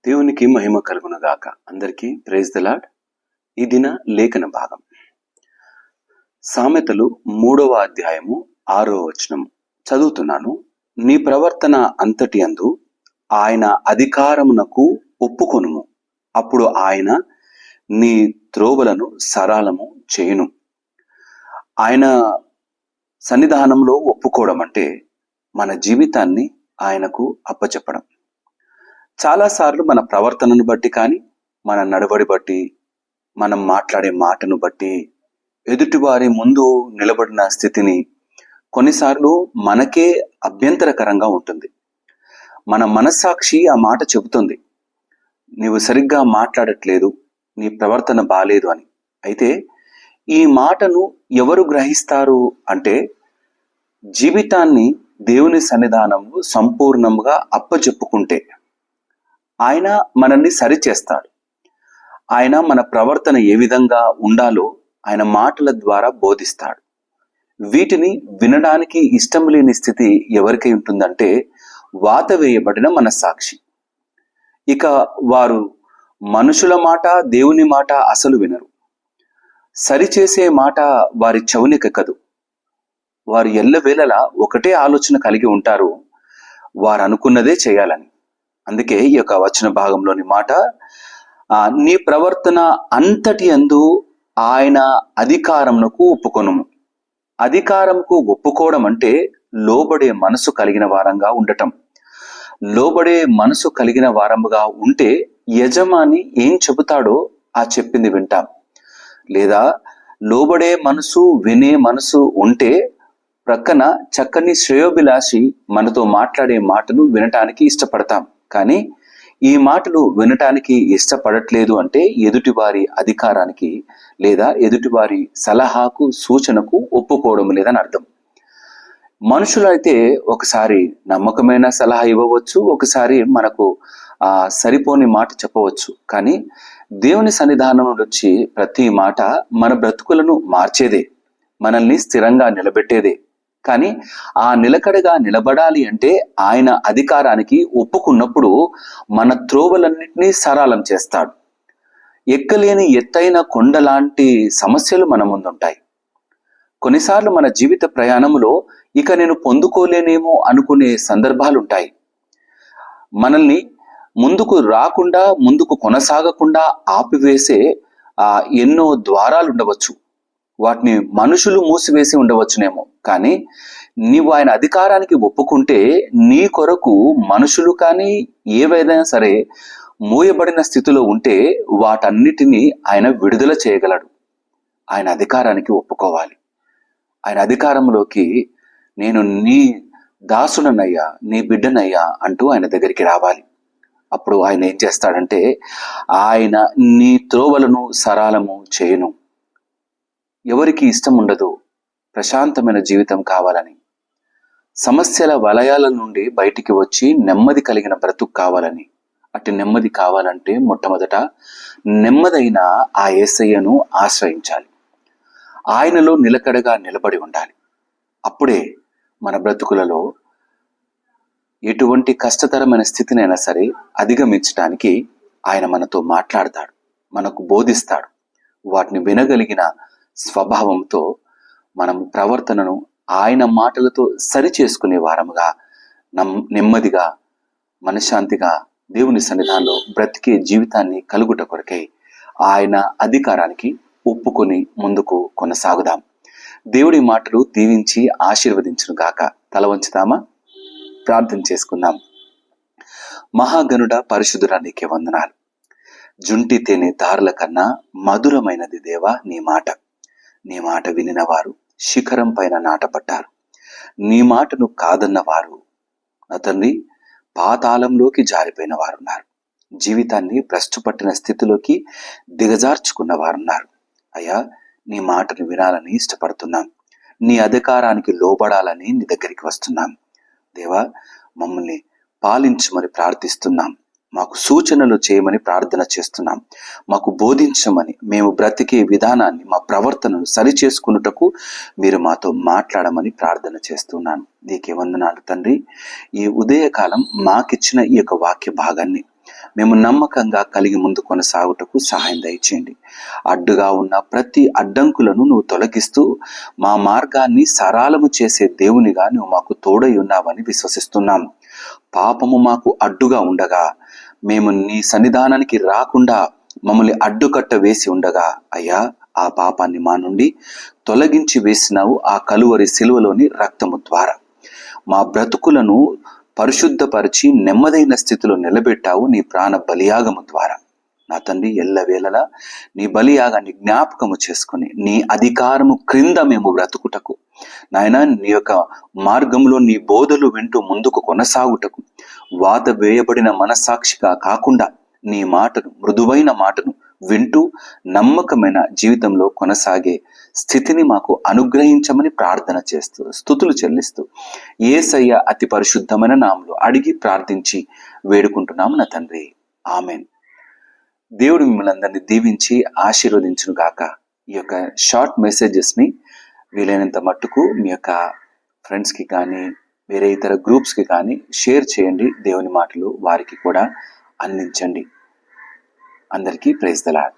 దేవునికి మహిమ కలుగునుగాక. అందరికీ ప్రైజ్ ద లార్డ్. ఈ దిన లేఖన భాగం సామెతలు 3వ అధ్యాయము 6వ వచనం చదువుతున్నాను. నీ ప్రవర్తన అంతటి యందు ఆయన అధికారమునకు ఒప్పుకొనుము, అప్పుడు ఆయన నీ త్రోవలను సరళము చేయును. ఆయన సన్నిధానంలో ఒప్పుకోవడం అంటే మన జీవితాన్ని ఆయనకు అప్పచెప్పడం. చాలాసార్లు మన ప్రవర్తనను బట్టి కానీ, మన నడవడి బట్టి, మనం మాట్లాడే మాటను బట్టి, ఎదుటివారి ముందు నిలబడిన స్థితిని కొన్నిసార్లు మనకే అభ్యంతరకరంగా ఉంటుంది. మన మనస్సాక్షి ఆ మాట చెబుతుంది, నీవు సరిగ్గా మాట్లాడట్లేదు, నీ ప్రవర్తన బాలేదు అని. అయితే ఈ మాటను ఎవరు గ్రహిస్తారు అంటే, జీవితాన్ని దేవుని సన్నిధానంలో సంపూర్ణంగా అప్పచెప్పుకుంటే ఆయన మనల్ని సరిచేస్తాడు. ఆయన మన ప్రవర్తన ఏ విధంగా ఉండాలో ఆయన మాటల ద్వారా బోధిస్తాడు. వీటిని వినడానికి ఇష్టం లేని స్థితి ఎవరికి ఉంటుందంటే, వాత వేయబడిన మనస్సాక్షి. ఇక వారు మనుషుల మాట, దేవుని మాట అసలు వినరు. సరిచేసే మాట వారి చెవునికెక్కదు. వారు ఎల్లవేళలా ఒకటే ఆలోచన కలిగి ఉంటారు, వారు అనుకున్నదే చేయాలని. అందుకే ఈ యొక్క వచన భాగంలోని మాట, నీ ప్రవర్తన అంతటి యందు ఆయన అధికారమునకు ఒప్పుకొనుము. అధికారంకు ఒప్పుకోవడం అంటే లోబడే మనసు కలిగిన వారంగా ఉండటం. లోబడే మనసు కలిగిన వారముగా ఉంటే యజమాని ఏం చెబుతాడో ఆ చెప్పింది వింటాం. లేదా లోబడే మనసు, వినే మనసు ఉంటే ప్రక్కన చక్కని శ్రేయోభిలాషి మనతో మాట్లాడే మాటను వినటానికి ఇష్టపడతాం. కానీ ఈ మాటలు వినటానికి ఇష్టపడట్లేదు అంటే ఎదుటివారి అధికారానికి లేదా ఎదుటివారి సలహాకు, సూచనకు ఒప్పుకోవడం లేదని అర్థం. మనుషులైతే ఒకసారి నమ్మకమైన సలహా ఇవ్వవచ్చు, ఒకసారి మనకు సరిపోని మాట చెప్పవచ్చు. కానీ దేవుని సన్నిధానం వచ్చి ప్రతి మాట మన బ్రతుకులను మార్చేదే, మనల్ని స్థిరంగా నిలబెట్టేదే. కానీ ఆ నిలకడగా నిలబడాలి అంటే ఆయన అధికారానికి ఒప్పుకున్నప్పుడు మన త్రోవలన్నింటినీ సరళం చేస్తాడు. ఎక్కలేని ఎత్తైన కొండలాంటి సమస్యలు మన ముందుంటాయి. కొన్నిసార్లు మన జీవిత ప్రయాణంలో ఇక నేను పొందుకోలేనేమో అనుకునే సందర్భాలుంటాయి. మనల్ని ముందుకు రాకుండా, ముందుకు కొనసాగకుండా ఆపివేసే ఎన్నో ద్వారాలు ఉండవచ్చు. వాటిని మనుషులు మూసివేసి ఉండవచ్చునేమో. కానీ నీవు ఆయన అధికారానికి ఒప్పుకుంటే నీ కొరకు మనుషులు కానీ ఏవైనా సరే మూయబడిన స్థితిలో ఉంటే వాటన్నిటినీ ఆయన విడుదల చేయగలడు. ఆయన అధికారానికి ఒప్పుకోవాలి. ఆయన అధికారంలోకి నేను నీ దాసుడనయ్యా, నీ బిడ్డనయ్యా అంటూ ఆయన దగ్గరికి రావాలి. అప్పుడు ఆయన ఏం చేస్తాడంటే, ఆయన నీ త్రోవలను సరళము చేయును. ఎవరికి ఇష్టం ఉండదు ప్రశాంతమైన జీవితం కావాలని, సమస్యల వలయాల నుండి బయటికి వచ్చి నెమ్మది కలిగిన బ్రతుకు కావాలని. అటు నెమ్మది కావాలంటే మొట్టమొదట నెమ్మదైన ఆ యేసయ్యను ఆశ్రయించాలి. ఆయనలో నిలకడగా నిలబడి ఉండాలి. అప్పుడే మన బ్రతుకులలో ఎటువంటి కష్టతరమైన స్థితినైనా సరే అధిగమించడానికి ఆయన మనతో మాట్లాడతాడు, మనకు బోధిస్తాడు. వాటిని వినగలిగిన స్వభావంతో మనం ప్రవర్తనను ఆయన మాటలతో సరి చేసుకునే వారముగా నెమ్మదిగా, మనశ్శాంతిగా దేవుని సన్నిధానంలో బ్రతికే జీవితాన్ని కలుగుట కొరకై ఆయన అధికారానికి ఒప్పుకొని ముందుకు కొనసాగుదాం. దేవుడి మాటలు దీవించి ఆశీర్వదించును గాక. తల వంచుదామా? ప్రార్థన చేసుకుందాం. మహాగణుడ, పరిశుద్ధుడా, నీకే వందనాలు. జుంటి తేనె దారుల కన్నా మధురమైనది దేవా నీ మాట. నీ మాట వినిన వారు శిఖరం పైన నాటపడ్డారు. నీ మాటను కాదన్న వారు అతన్ని పాతాళంలోకి జారిపోయిన వారున్నారు. జీవితాన్ని భ్రష్టుపట్టిన స్థితిలోకి దిగజార్చుకున్న వారున్నారు. అయ్యా, నీ మాటను వినాలని ఇష్టపడుతున్నాం. నీ అధికారానికి లోబడాలని నీ దగ్గరికి వస్తున్నాం. దేవా, మమ్మల్ని పాలించమని ప్రార్థిస్తున్నాం. మాకు సూచనలు చేయమని ప్రార్థన చేస్తున్నాం. మాకు బోధించమని, మేము బ్రతికే విధానాన్ని, మా ప్రవర్తనను సరి చేసుకున్నటకు మీరు మాతో మాట్లాడమని ప్రార్థన చేస్తున్నాను. నీకే వందనాలు తండ్రి. ఈ ఉదయకాలం మాకిచ్చిన ఈ యొక్క వాక్య భాగాన్ని మేము నమ్మకంగా కలిగి ముందు కొనసాగుటకు సహాయం దయచేయండి. అడ్డుగా ఉన్న ప్రతి అడ్డంకులను నువ్వు తొలగిస్తూ మా మార్గాన్ని సరళము చేసే దేవునిగా నువ్వు మాకు తోడై ఉన్నావని విశ్వసిస్తున్నాం. పాపము మాకు అడ్డుగా ఉండగా, మేము నీ సన్నిధానానికి రాకుండా మమ్మల్ని అడ్డుకట్ట వేసి ఉండగా, అయ్యా ఆ పాపాన్ని మా నుండి తొలగించి వేసినావు ఆ కలువరి సిలువలోని రక్తము ద్వారా. మా బ్రతుకులను పరిశుద్ధపరిచి నెమ్మదైన స్థితిలో నిలబెట్టావు నీ ప్రాణ బలియాగము ద్వారా. నా తండ్రి, ఎల్లవేళలా నీ బలియాగాన్ని జ్ఞాపకము చేసుకుని నీ అధికారము క్రింద మేము బ్రతుకుటకు, నాయన నీ యొక్క మార్గంలో నీ బోధలు వింటూ ముందుకు కొనసాగుటకు, వాత వేయబడిన మనస్సాక్షిగా కాకుండా నీ మాటను, మృదువైన మాటను వింటూ నమ్మకమైన జీవితంలో కొనసాగే స్థితిని మాకు అనుగ్రహించమని ప్రార్థన చేస్తూ స్తుతులు చెల్లిస్తూ యేసయ్య అతి పరిశుద్ధమైన నామములో అడిగి ప్రార్థించి వేడుకుంటున్నాము నా తండ్రి, ఆమెన్. దేవుడు మిమ్మల్ని అందరినీ దీవించి ఆశీర్వదించును గాక. ఈ యొక్క షార్ట్ మెసేజెస్ని వీలైనంత మట్టుకు మీ యొక్క ఫ్రెండ్స్కి కానీ వేరే ఇతర గ్రూప్స్కి కానీ షేర్ చేయండి. దేవుని మాటలు వారికి కూడా అందించండి. అందరికీ ప్రైజ్ ది లార్డ్.